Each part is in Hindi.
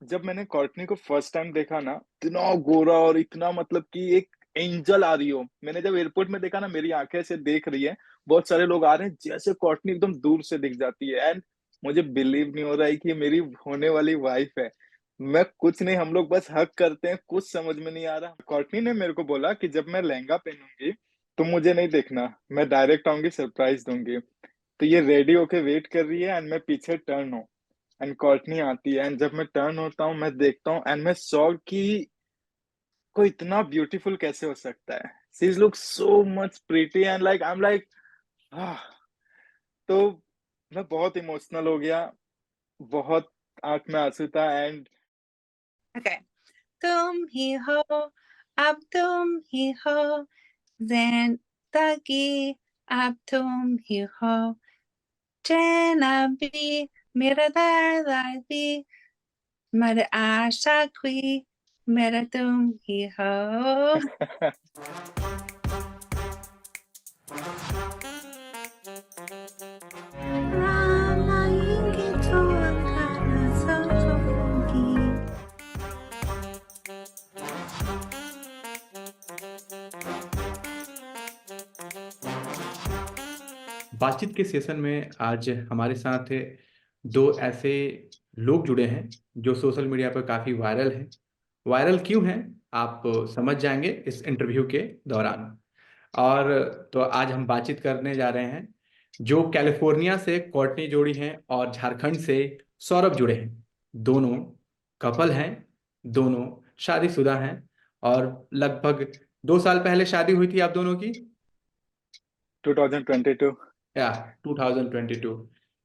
जब मैंने कोर्टनी को फर्स्ट टाइम देखा ना, इतना गोरा और इतना मतलब कि एक एंजल आ रही हो। मैंने जब एयरपोर्ट में देखा ना, मेरी आंखें ऐसे देख रही है, बहुत सारे लोग आ रहे हैं, जैसे कोर्टनी एकदम दूर से दिख जाती है। एंड मुझे बिलीव नहीं हो रहा है कि ये मेरी होने वाली वाइफ है। मैं कुछ नहीं, हम लोग बस हग करते हैं, कुछ समझ में नहीं आ रहा। कोर्टनी ने मेरे को बोला कि जब मैं लहंगा पहनूंगी तो मुझे नहीं देखना, मैं डायरेक्ट आऊंगी, सरप्राइज दूंगी। तो ये रेडी होके वेट कर रही है एंड मैं पीछे टर्न हूँ एंड कोर्टनी आती है। एंड जब मैं टर्न होता हूँ, मैं देखता हूँ एंड मैं शॉक कि कोई इतना ब्यूटीफुल कैसे हो सकता है। She look so much pretty and like I am like, तो मैं बहुत इमोशनल हो गया, बहुत आंख में आंसू था। And Okay. तुम ही हो, अब तुम ही हो, जिंदगी अब तुम ही हो, चैन भी, मेरा दर्द भी, मेरा आशा भी, मेरा तुम ही हो। राम आएंगे तो अंगारा सजोगी। बातचीत के सेशन में आज हमारे साथ दो ऐसे लोग जुड़े हैं जो सोशल मीडिया पर काफ़ी वायरल हैं। वायरल क्यों हैं आप समझ जाएंगे इस इंटरव्यू के दौरान। और तो आज हम बातचीत करने जा रहे हैं जो कैलिफोर्निया से कोर्टनी जोड़ी हैं और झारखंड से सौरभ जुड़े हैं। दोनों कपल हैं, दोनों शादीशुदा हैं और लगभग 2 साल पहले शादी हुई थी आप दोनों की। 2022। या 2022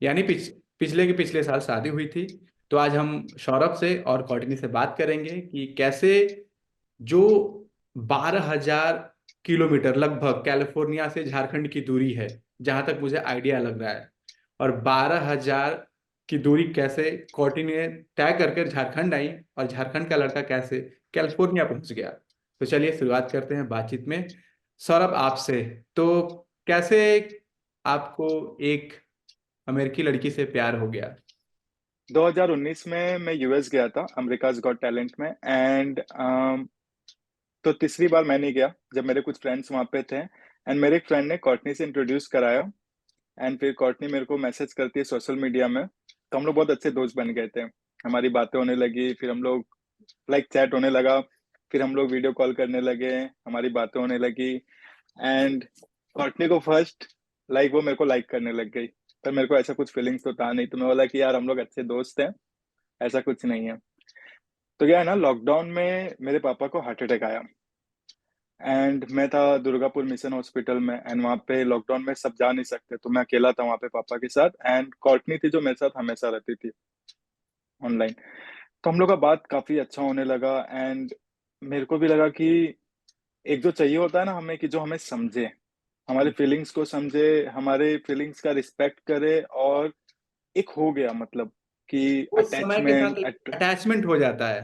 यानी पिछले के पिछले साल शादी हुई थी। तो आज हम सौरभ से और कॉटनी से बात करेंगे कि कैसे जो 12,000 किलोमीटर लगभग कैलिफोर्निया से झारखंड की दूरी है, जहां तक मुझे आइडिया लग रहा है, और 12,000 की दूरी कैसे कॉटनी ने तय करके झारखंड आई और झारखंड का लड़का कैसे कैलिफोर्निया पहुंच गया। तो चलिए शुरुआत करते हैं बातचीत में। सौरभ आपसे, तो कैसे आपको एक अमेरिकी लड़की से प्यार हो गया। 2019 में मैं यूएस गया था, अमेरिकाज गॉट टैलेंट में। एंड तो तीसरी बार मैं नहीं गया, जब मेरे कुछ फ्रेंड्स वहां पे थे एंड मेरे एक फ्रेंड ने कॉर्टनी से इंट्रोड्यूस कराया। एंड फिर कॉर्टनी मेरे को मैसेज करती है सोशल मीडिया में, तो हम लोग बहुत अच्छे दोस्त बन गए थे। हमारी बातें होने लगी, फिर हम लोग लाइक चैट होने लगा, फिर हम लोग वीडियो कॉल करने लगे, हमारी बातें होने लगी। एंड कॉर्टनी को फर्स्ट लाइक वो मेरे को लाइक करने लग गई, पर मेरे को ऐसा कुछ फीलिंग्स तो था नहीं। तो मैं बोला कि यार हम लोग अच्छे दोस्त हैं, ऐसा कुछ नहीं है। तो क्या है ना, लॉकडाउन में मेरे पापा को हार्ट अटैक आया एंड मैं था दुर्गापुर मिशन हॉस्पिटल में। एंड वहाँ पे लॉकडाउन में सब जा नहीं सकते, तो मैं अकेला था वहाँ पे पापा के साथ। एंड कॉर्टनी थी जो मेरे साथ हमेशा रहती थी ऑनलाइन। तो हम लोग का बात काफी अच्छा होने लगा। एंड मेरे को भी लगा कि एक जो चाहिए होता है ना हमें, कि जो हमें समझे, हमारे फीलिंग्स को समझे, हमारे फीलिंग्स का रिस्पेक्ट करे। और एक हो गया मतलब कि उस समय के साथ अटैचमेंट। एक अटैचमेंट हो जाता है।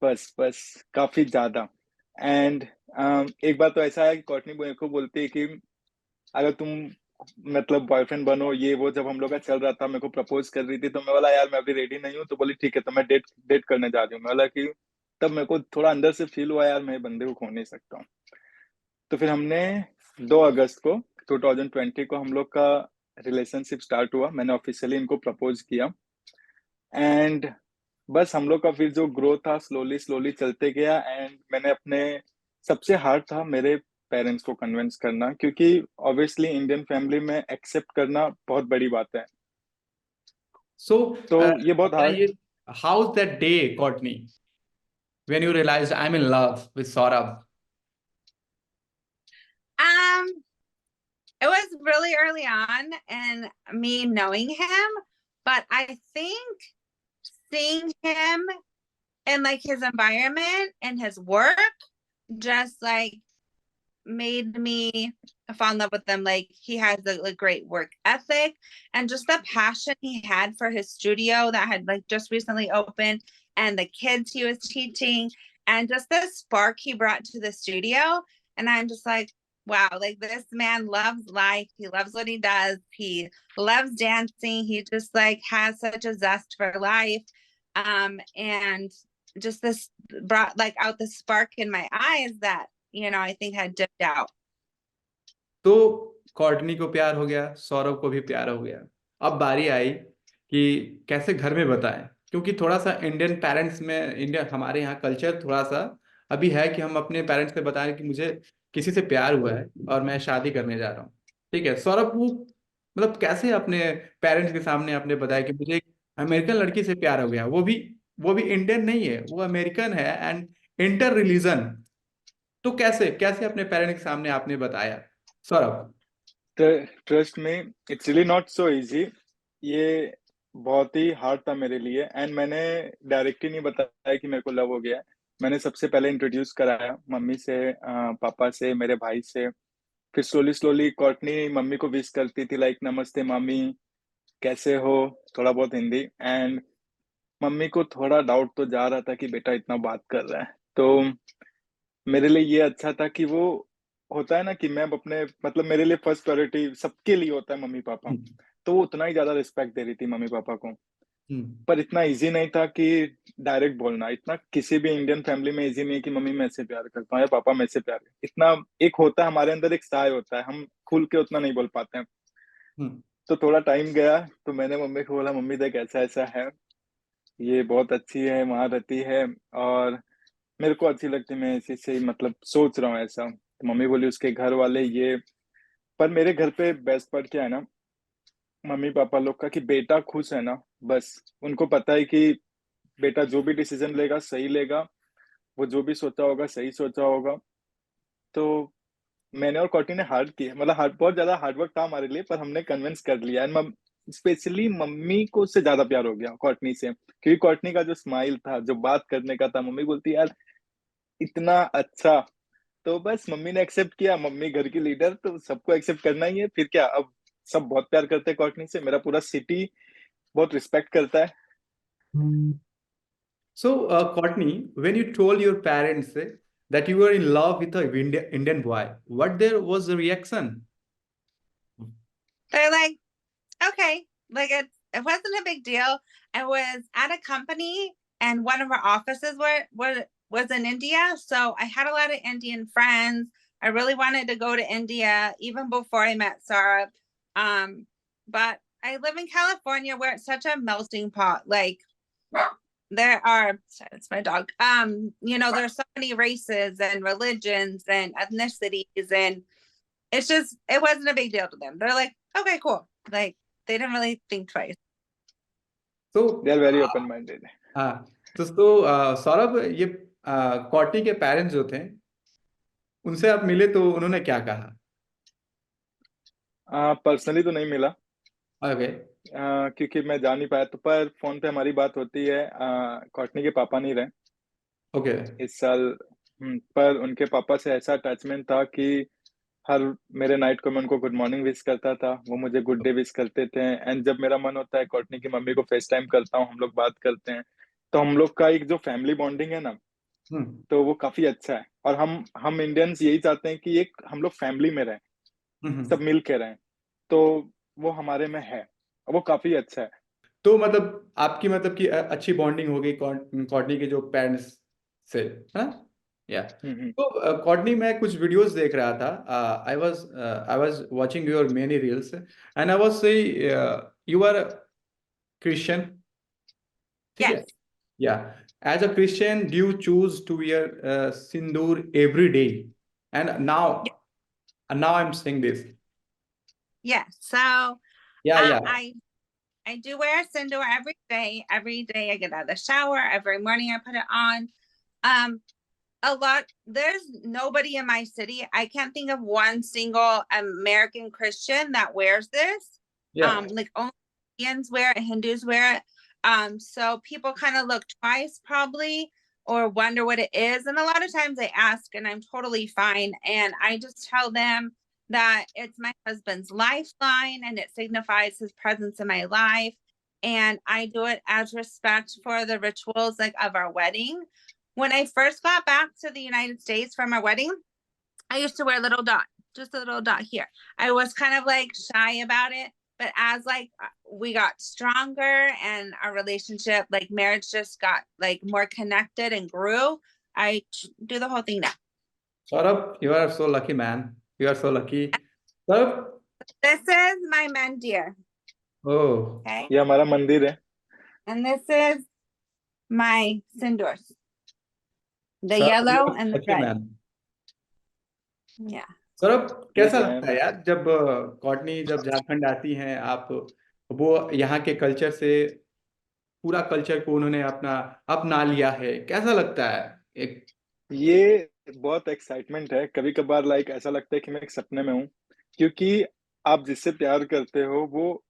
बस बस काफी ज्यादा। एंड एक बात तो ऐसा है कि कॉटनी मेरे को बोलती है कि अगर तुम मतलब बॉयफ्रेंड बनो, ये वो। जब हम लोग का चल रहा था, मेरे को प्रपोज कर रही थी, तो मैं बोला यार मैं अभी रेडी नहीं हूँ। तो बोली ठीक है, तो मैं डेट डेट करने जा रही हूँ। मैं बोला कि तब मेरे को थोड़ा अंदर से फील हुआ यार मैं बंदे को खो नहीं सकता हूँ। तो फिर हमने 2 अगस्त को 2020 को हम लोग का रिलेशनशिप स्टार्ट हुआ। मैंने ऑफिशियली इनको प्रपोज किया। एंड बस हम लोग का फिर जो ग्रोथ था स्लोली स्लोली चलते गया। एंड मैंने अपने सबसे हार्ड था मेरे पेरेंट्स को कन्विंस करना, क्योंकि ऑब्वियसली इंडियन फैमिली में एक्सेप्ट करना बहुत बड़ी बात है। सो तो ये बहुत हार्ड। बताइए, how is that day Courtney when you realise I am in love with Saurabh. Um, it was really early on in me knowing him, but I think seeing him in like his environment and his work just like made me fall in love with him. Like he has a great work ethic and just the passion he had for his studio that had like just recently opened and the kids he was teaching and just the spark he brought to the studio. And I'm just like, wow, like this man loves life. He loves what he does. He loves dancing. He just like has such a zest for life. And just this brought like out the spark in my eyes that, you know, I think had dipped out. तो कॉर्टनी को प्यार हो गया, सौरभ को भी प्यार हो गया। अब बारी आई कि कैसे घर में बताएं, क्योंकि थोड़ा सा इंडियन पेरेंट्स में, इंडिया हमारे यहाँ कल्चर थोड़ा सा अभी है कि हम अपने पेरेंट्स से बताएं कि मुझे किसी से प्यार हुआ है और मैं शादी करने जा रहा हूँ। ठीक है, सौरभ वो मतलब कैसे अपने पेरेंट्स के सामने आपने बताया कि मुझे एक अमेरिकन लड़की से प्यार हो गया, वो भी इंडियन नहीं है, वो अमेरिकन है एंड इंटर रिलीजन। तो कैसे कैसे अपने पेरेंट्स के सामने आपने बताया सौरभ? ट्रस्ट में it's really not so easy. ये बहुत ही हार्ड था मेरे लिए, एंड मैंने डायरेक्टली नहीं बताया कि मेरे को लव हो गया है। मैंने सबसे पहले इंट्रोड्यूस कराया मम्मी से, पापा से, मेरे भाई से। फिर स्लोली स्लोली कॉर्टनी मम्मी को विश करती थी, लाइक नमस्ते मामी, कैसे हो, थोड़ा बहुत हिंदी। एंड मम्मी को थोड़ा डाउट तो जा रहा था कि बेटा इतना बात कर रहा है। तो मेरे लिए ये अच्छा था कि वो होता है ना कि मैं अपने मतलब मेरे लिए फर्स्ट प्रायोरिटी सबके लिए होता है मम्मी पापा। तो वो उतना ही ज्यादा रिस्पेक्ट दे रही थी मम्मी पापा को। पर इतना इजी नहीं था कि डायरेक्ट बोलना। इतना किसी भी इंडियन फैमिली में इजी नहीं है कि मम्मी मैं इससे प्यार करता हूँ या पापा मैं इससे प्यार करता हूँ। इतना एक होता है हमारे अंदर, एक साय होता है, हम खुल के उतना नहीं बोल पाते हैं। तो थोड़ा टाइम गया, तो मैंने मम्मी को बोला मम्मी देख ऐसा ऐसा है, ये बहुत अच्छी है, वहां रहती है और मेरे को अच्छी लगती है, मैं इसी से मतलब सोच रहा हूँ ऐसा। तो मम्मी बोली उसके घर वाले ये। पर मेरे घर पे बेस्ट पार्ट क्या है ना मम्मी पापा लोग का, कि बेटा खुश है ना, बस उनको पता है कि बेटा जो भी डिसीजन लेगा सही लेगा, वो जो भी सोचा होगा सही सोचा होगा। तो मैंने और कॉटी ने हार्ड किया, मतलब हार्ड, बहुत ज्यादा हार्डवर्क था हमारे लिए, पर हमने कन्विंस कर लिया। एंड स्पेशली मम्मी को उससे ज्यादा प्यार हो गया कॉटनी से, क्योंकि कॉटनी का जो स्माइल था, जो बात करने का था, मम्मी बोलती यार इतना अच्छा। तो बस मम्मी ने एक्सेप्ट किया, मम्मी घर की लीडर तो सबको एक्सेप्ट करना ही है, फिर क्या। अब सब बहुत प्यार करते हैं कॉटनी से, मेरा पूरा सिटी बहुत रिस्पेक्ट करता है। So, Courtney, when you told your parents that you were in love with a Indian boy, what there was the reaction? They're like, okay, like it wasn't a big deal. I was at a company and one of our offices was in India, so I had a lot of Indian friends. I really wanted to go to India even before I met Sarah. But I live in California where it's such a melting pot. Like there are, sorry, it's my dog. You know, there's so many races and religions and ethnicities, and it's just it wasn't a big deal to them. They're like, okay, cool. Like they didn't really think twice. So, they are very open minded. हाँ, तो सौरभ, ये कॉर्टनी के पेरेंट्स जो थे उनसे आप मिले तो उन्होंने क्या कहा? पर्सनली तो नहीं मिला, ओके। क्योंकि मैं जा नहीं पाया। तो पर फोन पे हमारी बात होती है। कॉटनी के पापा नहीं रहे ओके। इस साल। पर उनके पापा से ऐसा अटैचमेंट था कि हर मेरे नाइट को मैं उनको गुड मॉर्निंग विश करता था, वो मुझे गुड डे विश करते थे। एंड जब मेरा मन होता है कॉटनी की मम्मी को फेस टाइम करता हूँ, हम लोग बात करते हैं। तो हम लोग का एक जो फैमिली बॉन्डिंग है ना, तो वो काफी अच्छा है। और हम इंडियंस यही चाहते हैं कि एक हम लोग फैमिली में रहें, सब मिल के रहें। तो वो हमारे में है, वो काफी अच्छा है। तो मतलब आपकी मतलब कि अच्छी बॉन्डिंग हो गई कॉर्टनी के जो पेरेंट्स से, हाँ या? तो कॉर्टनी, मैं कुछ वीडियोस देख रहा था। I was watching your many reels and I was say you are Christian, ठीक है? Yes. Yeah, as a Christian do you choose to wear sindoor every day? And now I am saying this. Yeah. So या I do wear a sindoor every day. Every day I get out of the shower. Every morning I put it on. A lot. There's nobody in my city. I can't think of one single American Christian that wears this. Like only Indians wear it, Hindus wear it. So people kind of look twice probably or wonder what it is. And a lot of times they ask, and I'm totally fine. And I just tell them that it's my husband's lifeline and it signifies his presence in my life. And I do it as respect for the rituals like of our wedding. When I first got back to the United States from our wedding, I used to wear a little dot, just a little dot here. I was kind of like shy about it, but as like we got stronger and our relationship, like marriage just got like more connected and grew, I do the whole thing now. Saurabh, you are so lucky, man. You are so lucky. Saurabh, This is my mandir, oh, okay? ये हमारा मंदिर है. And this is my sindors, the Saurabh, you yellow are and the lucky, red. man. Yeah. Saurabh, ये कैसा तो है. लगता है यार जब कॉटनी जब झारखंड आती हैं आप, वो यहाँ के कल्चर से पूरा कल्चर को उन्होंने अपना लिया है, कैसा लगता है? एक ये बहुत एक्साइटमेंट है. कभी कभार लाइक ऐसा लगता है कि मैं एक सपने में हूँ, क्योंकि आप जिससे प्यार करते हो वो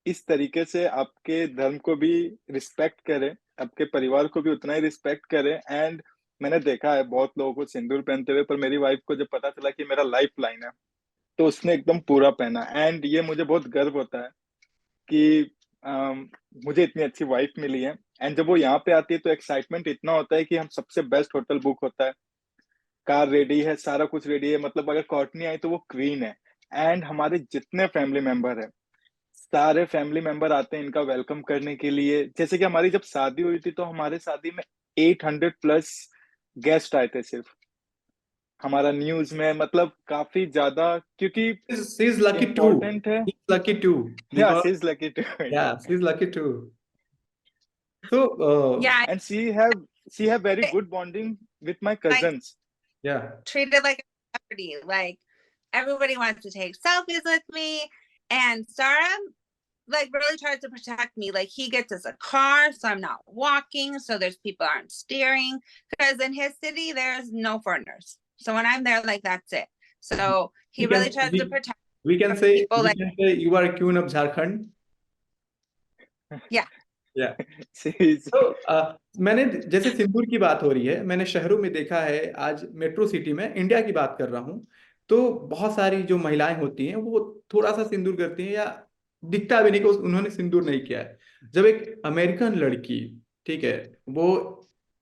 इस तरीके से आपके धर्म को भी रिस्पेक्ट करे, आपके परिवार को भी उतना ही रिस्पेक्ट करे. एंड मैंने देखा है बहुत लोगों को सिंदूर पहनते हुए, पर मेरी वाइफ को जब पता चला कि मेरा लाइफ लाइन है, तो उसने एकदम पूरा पहना. एंड ये मुझे बहुत गर्व होता है कि मुझे इतनी अच्छी वाइफ मिली है. एंड जब वो यहाँ पे आती है तो एक्साइटमेंट इतना होता है कि हम सबसे बेस्ट होटल बुक होता है, कार रेडी है, सारा कुछ रेडी है. मतलब अगर कॉटनी आई तो वो क्वीन है. एंड हमारे जितने फैमिली मेंबर है, सारे फैमिली मेंबर आते हैं इनका वेलकम करने के लिए. जैसे कि हमारी जब शादी हुई थी तो हमारे शादी में 800 प्लस गेस्ट आए थे सिर्फ. हमारा न्यूज में मतलब काफी ज्यादा, क्योंकि she's lucky too. इम्पोर्टेंट है. She's lucky too yeah because she is lucky too. yeah, she's lucky too. So Yeah, And she have very good bonding with my cousins. yeah, treated like a celebrity. Like everybody wants to take selfies with me. And Sarah like really tries to protect me. Like he gets us a car so I'm not walking, so there's people aren't steering. Because in his city there's no foreigners. So when I'm there, like that's it. So he We can- really tries to protect we can from say people we like can say you are a queen of Jharkhand. Yeah. Yeah. She is- तो मैंने जैसे सिंदूर की बात हो रही है, मैंने शहरों में देखा है, आज मेट्रो सिटी में इंडिया की बात कर रहा हूँ, तो बहुत सारी जो महिलाएं होती हैं वो थोड़ा सा सिंदूर करती हैं या दिखता भी नहीं कि उन्होंने सिंदूर नहीं किया है. जब एक अमेरिकन लड़की, ठीक है, वो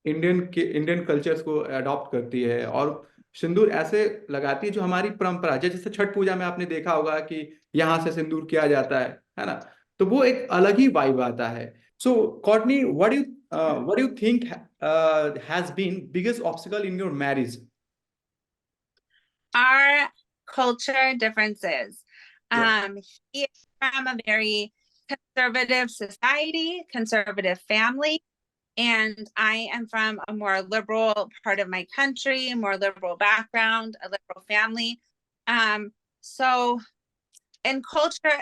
इंडियन कल्चर्स को अडॉप्ट करती है और सिंदूर ऐसे लगाती है जो हमारी परंपरा है, जैसे छठ पूजा में आपने देखा होगा कि यहाँ से सिंदूर किया जाता है ना, तो वो एक अलग ही वाइब आता है. So, Courtney, what do you think has been biggest obstacle in your marriage? our culture differences. Yeah. He is from a very conservative society, conservative family, and I am from a more liberal part of my country, more liberal background, a liberal family. So in culture,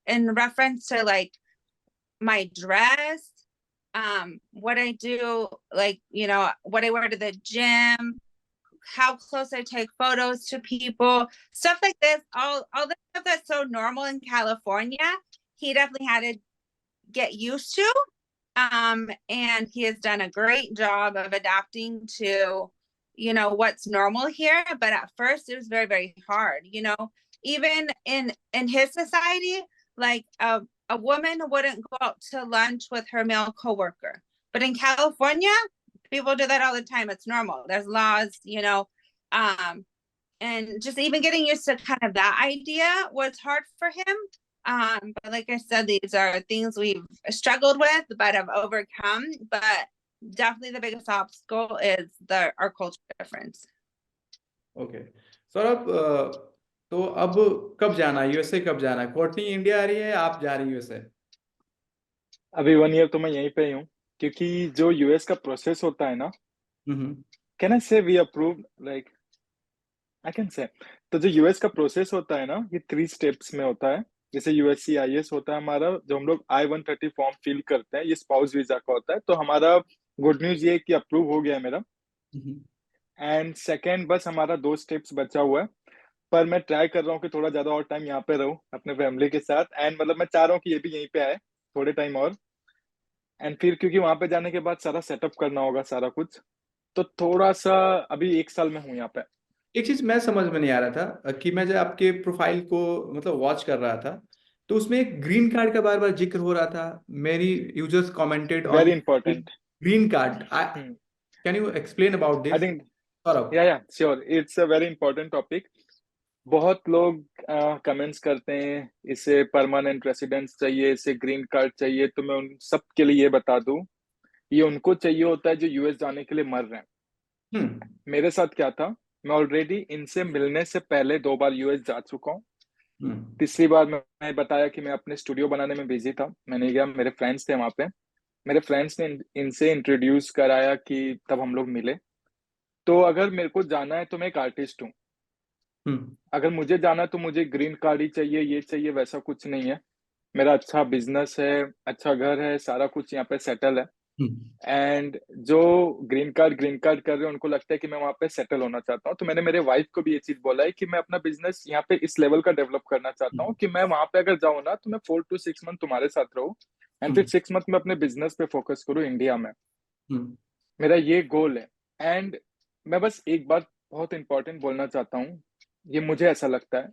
in reference to like my dress, what I do, like, you know, what I wear to the gym, how close I take photos to people, stuff like this, all the stuff that's so normal in California, he definitely had to get used to. And he has done a great job of adapting to, you know, what's normal here. But at first it was very, very hard, you know, even in his society, like a woman wouldn't go out to lunch with her male coworker. But in California, people do that all the time. It's normal. There's laws, you know, and just even getting used to kind of that idea was hard for him. But like I said, these are things we've struggled with, but have overcome. But definitely the biggest obstacle is our culture difference. Okay. Saurabh, तो अब कब जाना है यूएसए? कब जाना है? कोर्टनी इंडिया आ रही है, आप जा रही हैं यूएसए? अभी 1 ईयर तो मैं यहीं पे ही हूँ, क्योंकि जो यूएस का प्रोसेस होता है ना, can I say we approve, like I can say, तो जो यूएस का प्रोसेस होता है ना, ये 3 स्टेप्स में होता है. जैसे यूएससीआईएस होता है हमारा, जो हम लोग I-130 फॉर्म फिल करते हैं, ये स्पाउस वीजा का होता है. तो हमारा गुड न्यूज ये है कि अप्रूव हो गया है मेरा. एंड सेकेंड, बस हमारा 2 स्टेप्स बचा हुआ है, पर मैं ट्राई कर रहा हूँ कि थोड़ा ज्यादा और टाइम यहाँ पे रहूँ अपने फैमिली के साथ. एंड मतलब मैं चाह रहा हूँ कि ये भी यहीं पे आए थोड़े टाइम और. एंड फिर क्योंकि वहां पे जाने के बाद सारा सेटअप करना होगा सारा कुछ, तो थोड़ा सा अभी 1 साल में हूँ यहाँ पे. एक चीज मैं समझ में नहीं आ रहा था कि मैं जब आपके प्रोफाइल को मतलब वॉच कर रहा था, तो उसमें एक ग्रीन कार्ड का बार बार जिक्र हो रहा था. मेरी users commented on very important green card. Can you explain about I this? Think. Yeah, sure. It's a very important topic. बहुत लोग कमेंट्स करते हैं इसे परमानेंट रेसिडेंस चाहिए, इसे ग्रीन कार्ड चाहिए, तो मैं उन सब के लिए ये बता दूं, ये उनको चाहिए होता है जो यूएस जाने के लिए मर रहे हैं। हम्म। मेरे साथ क्या था, मैं ऑलरेडी इनसे मिलने से पहले 2 बार यूएस जा चुका हूँ। हम्म। तीसरी बार मैं बताया कि मैं अपने स्टूडियो बनाने में बिजी था, मैं नहीं गया, मेरे फ्रेंड्स थे वहां पे। मेरे फ्रेंड्स ने इनसे इंट्रोड्यूस कराया कि तब हम लोग मिले। तो अगर मेरे को जाना है तो मैं एक आर्टिस्ट हूँ। हम्म। अगर मुझे जाना है तो मुझे ग्रीन कार्ड ही चाहिए, ये चाहिए, वैसा कुछ नहीं है। मेरा अच्छा बिजनेस है, अच्छा घर है, सारा कुछ यहाँ पे सेटल है। हम्म। एंड जो ग्रीन कार्ड कर रहे हैं उनको लगता है कि मैं वहां पे सेटल होना चाहता हूँ। तो मैंने मेरे वाइफ को भी ये चीज बोला है कि मैं अपना बिजनेस यहाँ पे इस लेवल का डेवलप करना चाहता हूँ कि मैं वहां पे अगर जाऊँ ना तो मैं 4 to 6 मंथ तुम्हारे साथ रहूँ, एंड फिर हम्म। 6 मंथ में अपने बिजनेस पे फोकस करूँ इंडिया में। हम्म। मेरा ये गोल है। एंड मैं बस एक बात बहुत इंपॉर्टेंट बोलना चाहता हूँ, ये मुझे ऐसा लगता है,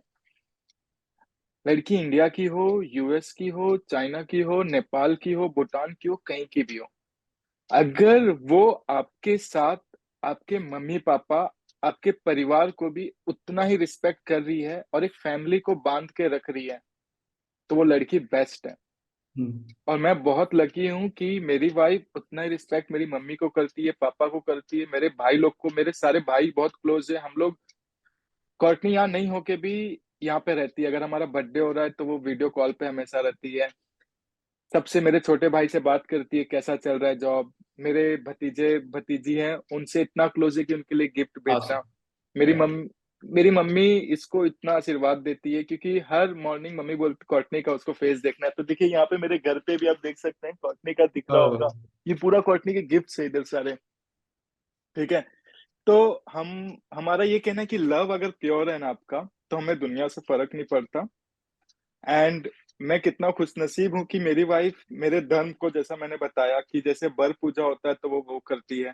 लड़की इंडिया की हो, यूएस की हो, चाइना की हो, नेपाल की हो, भूटान की हो, कहीं की भी हो, अगर वो आपके साथ, आपके मम्मी पापा, आपके परिवार को भी उतना ही रिस्पेक्ट कर रही है और एक फैमिली को बांध के रख रही है, तो वो लड़की बेस्ट है। हम्म। और मैं बहुत लकी हूँ कि मेरी वाइफ उतना ही रिस्पेक्ट मेरी मम्मी को करती है, पापा को करती है, मेरे भाई लोग को, मेरे सारे भाई बहुत क्लोज है हम लोग। कोर्टनी यहाँ नहीं होके भी यहाँ पे रहती है, अगर हमारा बर्थडे हो रहा है तो वो वीडियो कॉल पे हमेशा रहती है। सबसे मेरे छोटे भाई से बात करती है, कैसा चल रहा है जॉब। मेरे भतीजे भतीजी हैं, उनसे इतना क्लोज है कि उनके लिए गिफ्ट भेजना। Awesome. मेरी Yeah. मम मेरी मम्मी इसको इतना आशीर्वाद देती है, क्योंकि हर मॉर्निंग मम्मी बोलती कॉटनी का उसको फेस देखना है। तो देखिए यहाँ पे मेरे घर पे भी आप देख सकते हैं, कॉटनी का दिख रहा होगा। Oh. ये पूरा कॉटनी के गिफ्ट है इधर सारे। ठीक है। तो हम हमारा ये कहना है कि लव अगर प्योर है ना आपका, तो हमें दुनिया से फर्क नहीं पड़ता। एंड मैं कितना खुशनसीब हूँ कि मेरी वाइफ मेरे धर्म को, जैसा मैंने बताया कि जैसे बर पूजा होता है तो वो करती है।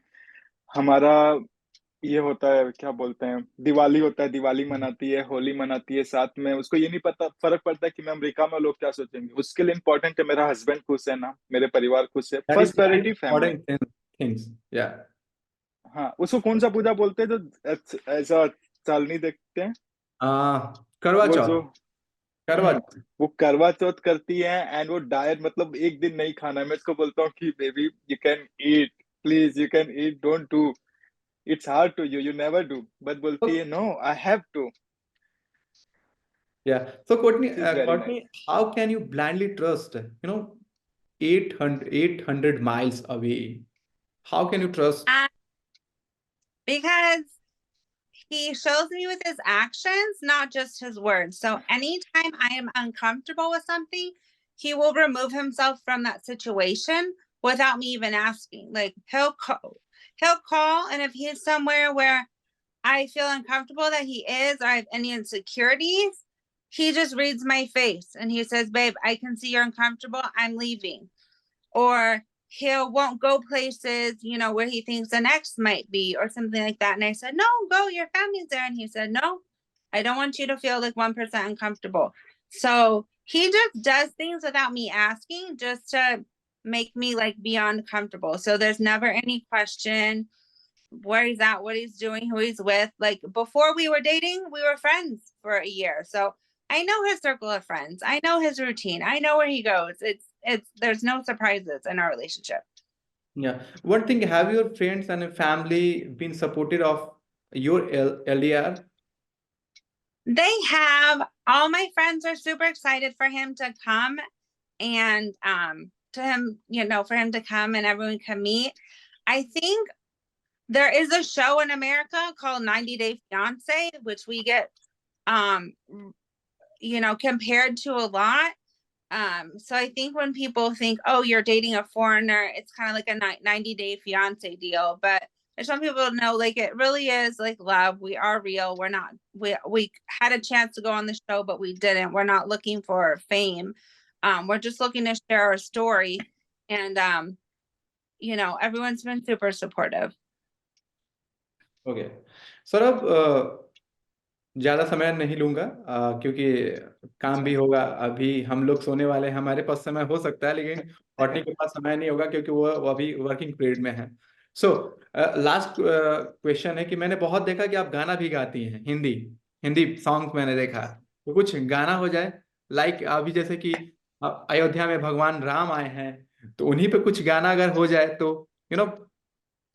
हमारा ये होता है, क्या बोलते हैं, दिवाली होता है, दिवाली मनाती है, होली मनाती है साथ में। उसको ये नहीं पता फर्क पड़ता कि मैं अमेरिका में, लोग क्या सोचेंगे। उसके लिए इंपॉर्टेंट है मेरा हस्बैंड खुश है ना, मेरे परिवार खुश है, first That is priority family. important things. Yeah. हाँ, उसको कौन सा पूजा बोलते हैं जो ऐसा चालनी देखते हैं, करवा वो जो, चौथ। करवा चौथ। वो करवा चौथ करती है। एंड वो डाइट, मतलब एक दिन नहीं खाना है। मैं इसको बोलता हूँ कि baby you can eat, please you can eat, don't do, it's hard to you, you never do, but बोलती है So, no I have to. yeah. So Courtney, is very nice. Courtney, how can you blindly trust, 800 miles away? How can you trust? Uh, because he shows me with his actions, not just his words. So anytime I am uncomfortable with something, he will remove himself from that situation without me even asking. Like he'll call, and if he's somewhere where I feel uncomfortable that he is, or I have any insecurities, he just reads my face and he says, "Babe, I can see you're uncomfortable. I'm leaving." Or he won't go places, where he thinks an ex might be or something like that. And I said, "No, go, your family's there." And he said, "No, I don't want you to feel like 1% uncomfortable." So he just does things without me asking, just to make me like beyond comfortable. So there's never any question where he's at, what he's doing, who he's with. Like before we were dating, we were friends for a year. So I know his circle of friends. I know his routine. I know where he goes. It's there's no surprises in our relationship. Yeah. One thing, have your friends and family been supportive of your LDR? They have, all my friends are super excited for him to come, and for him to come and everyone can meet. I think there is a show in America called 90 Day Fiance, which we get compared to a lot. So I think when people think, oh, you're dating a foreigner, it's kind of like a 90 Day Fiance deal. But I just want people to know, like, it really is like love. We are real. We're not, we had a chance to go on the show, but we didn't. We're not looking for fame. We're just looking to share our story. And, everyone's been super supportive. Okay Saurabh, ज़्यादा समय नहीं लूंगा, क्योंकि काम भी होगा। अभी हम लोग सोने वाले हैं, हमारे पास समय हो सकता है, लेकिन कॉटनी के पास समय नहीं होगा क्योंकि वो अभी वर्किंग पीरियड में है। सो लास्ट क्वेश्चन है कि मैंने बहुत देखा कि आप गाना भी गाती हैं हिंदी। हिंदी सॉन्ग मैंने देखा। तो कुछ गाना हो जाए, लाइक अभी जैसे कि अयोध्या में भगवान राम आए हैं, तो उन्हीं पे कुछ गाना अगर हो जाए तो यू नो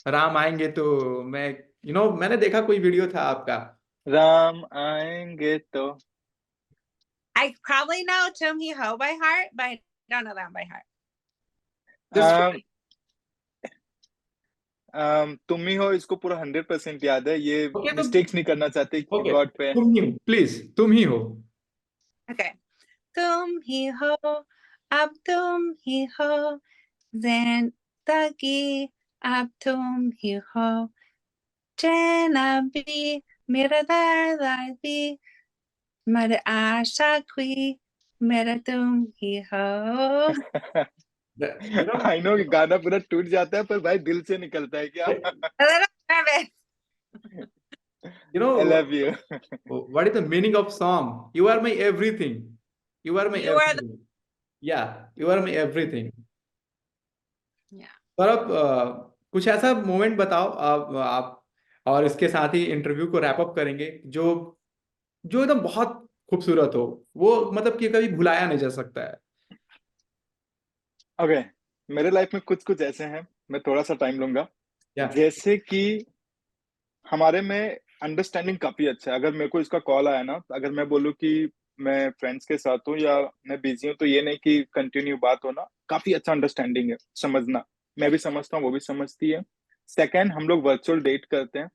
राम आएंगे तो मैं मैंने देखा कोई वीडियो था आपका। राम आएंगे तो I probably know Tum Hi Ho by heart, but I don't know that one by heart. Just um, तुम ही हो इसको पूरा 100% याद है, ये ओके तो मिस्टेक्स नहीं करना चाहते ओके, कीबोर्ड पे। तुम ही हो, प्लीज तुम ही हो। Okay. Tum hi ho, ab tum hi ho, zindagi ab tum hi ho, chena bhi, mera dard bhi, mera aasha khui, mera tum hi ho. You know I know कि गाना पूरा टूट जाता है, पर भाई दिल से निकलता है क्या? A little nervous. You I know love you. What is the meaning of song? You are my everything, you are my You are the, everything, या you are my everything. yeah. Saurabh, कुछ ऐसा मोमेंट बताओ आप, और इसके साथ ही इंटरव्यू को रैप अप करेंगे, जो जो एकदम बहुत खूबसूरत हो, वो मतलब कि कभी भुलाया नहीं जा सकता है। ओके, मेरे लाइफ में कुछ कुछ ऐसे हैं, मैं थोड़ा सा टाइम लूंगा। या जैसे कि हमारे में अंडरस्टैंडिंग काफी अच्छा है। अगर मेरे को इसका कॉल आया ना, अगर मैं बोलूँ कि मैं फ्रेंड्स के साथ हूँ या मैं बिजी हूँ, तो ये नहीं कि कंटिन्यू बात होना, काफी अच्छा अंडरस्टैंडिंग है, समझना। मैं भी समझता हूँ, वो भी समझती है। सेकंड, हम लोग वर्चुअल डेट करते हैं।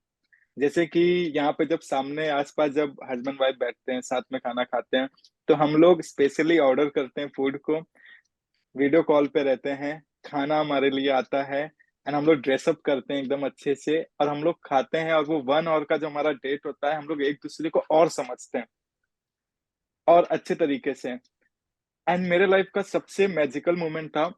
जैसे कि यहाँ पे जब सामने आसपास जब हस्बैंड वाइफ बैठते हैं, साथ में खाना खाते हैं, तो हम लोग स्पेशली ऑर्डर करते हैं फूड को, वीडियो कॉल पे रहते हैं, खाना हमारे लिए आता है, एंड हम लोग ड्रेसअप करते हैं एकदम अच्छे से, और हम लोग खाते हैं। और वो 1 आवर का जो हमारा डेट होता है, हम लोग एक दूसरे को और समझते हैं और अच्छे तरीके से। एंड मेरे लाइफ का सबसे मैजिकल मोमेंट था,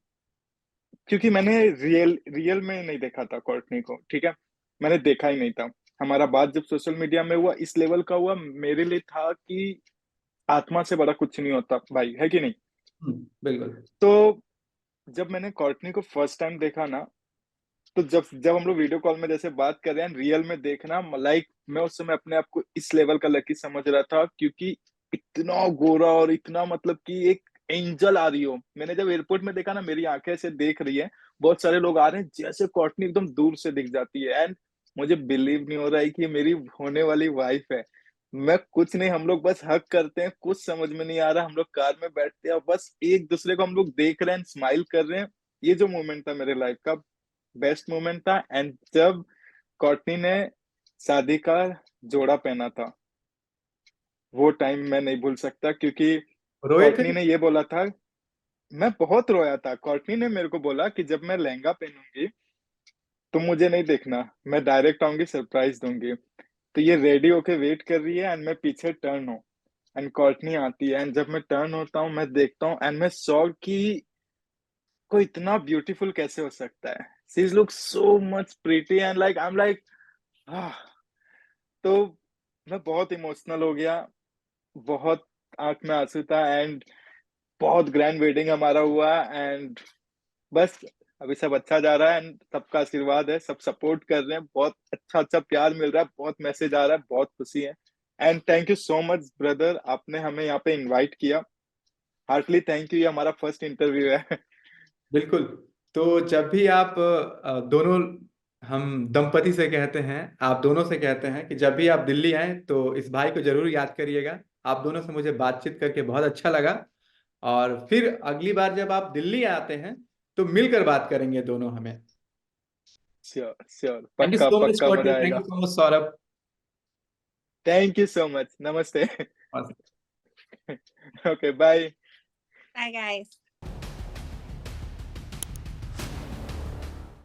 क्योंकि मैंने रियल रियल में नहीं देखा था कोर्टनी को, ठीक है, मैंने देखा ही नहीं था। हमारा बात जब सोशल मीडिया में हुआ, इस लेवल का हुआ, मेरे लिए था कि आत्मा से बड़ा कुछ नहीं होता भाई, है कि नहीं? बिल्कुल। तो जब मैंने कोर्टनी को फर्स्ट टाइम देखा ना, तो जब जब हम लोग वीडियो कॉल में जैसे बात कर रहे हैं, रियल में देखना, लाइक मैं उस समय अपने आप को इस लेवल का लकी समझ रहा था, क्योंकि इतना गोरा और इतना मतलब कि एक एंजल आ रही हो। मैंने जब एयरपोर्ट में देखा ना, मेरी आंखें ऐसे देख रही है, बहुत सारे लोग आ रहे हैं, जैसे कॉटनी एकदम दूर से दिख जाती है, एंड मुझे बिलीव नहीं हो रहा है कि ये मेरी होने वाली वाइफ है। मैं कुछ नहीं, हम लोग बस हग करते हैं, कुछ समझ में नहीं आ रहा, हम लोग कार में बैठते हैं और बस एक दूसरे को हम लोग देख रहे हैं, स्माइल कर रहे हैं। ये जो मोमेंट था मेरे लाइफ का बेस्ट मोमेंट था। एंड जब कॉर्टनी ने शादी का जोड़ा पहना था, वो टाइम मैं नहीं भूल सकता, क्योंकि रोए थे? कॉर्टनी ने ये बोला था, मैं बहुत रोया था। कॉर्टनी ने मेरे को बोला कि जब मैं लहंगा पहनूंगी तो मुझे नहीं देखना, मैं डायरेक्ट आऊंगी, सरप्राइज दूंगी। तो ये रेडी होके वेट कर रही है, एंड मैं पीछे टर्न हूँ, एंड कॉर्टनी आती है, एंड जब मैं टर्न होता हूँ, मैं देखता हूँ, एंड मैं शॉक कि कोई इतना ब्यूटीफुल कैसे हो सकता है। She look so much pretty, and like I am like, तो मैं बहुत इमोशनल हो गया, बहुत आंख में आंसू था। एंड बहुत ग्रैंड वेडिंग हमारा हुआ, एंड बस अभी सब अच्छा जा रहा है, एंड सबका आशीर्वाद है, सब सपोर्ट कर रहे हैं, बहुत अच्छा अच्छा प्यार मिल रहा है, बहुत मैसेज आ रहा है, बहुत खुशी है। And thank you so much brother, आपने हमें यहाँ पे इनवाइट किया। हार्टली थैंक यू, ये हमारा फर्स्ट इंटरव्यू है। बिल्कुल। तो जब भी आप दोनों, हम दंपति से कहते हैं, आप दोनों से कहते हैं कि जब भी आप दिल्ली आए तो इस भाई को जरूर याद करिएगा। आप दोनों से मुझे बातचीत करके बहुत अच्छा लगा, और फिर अगली बार जब आप दिल्ली आते हैं तो मिलकर बात करेंगे दोनों हमें। श्योर श्योर, थैंक यू पक्का सो मच पक्का, कॉटनी, मजा थैंक यू आएगा। So much Saurabh. Thank you so much, नमस्ते। Okay bye. Bye, guys.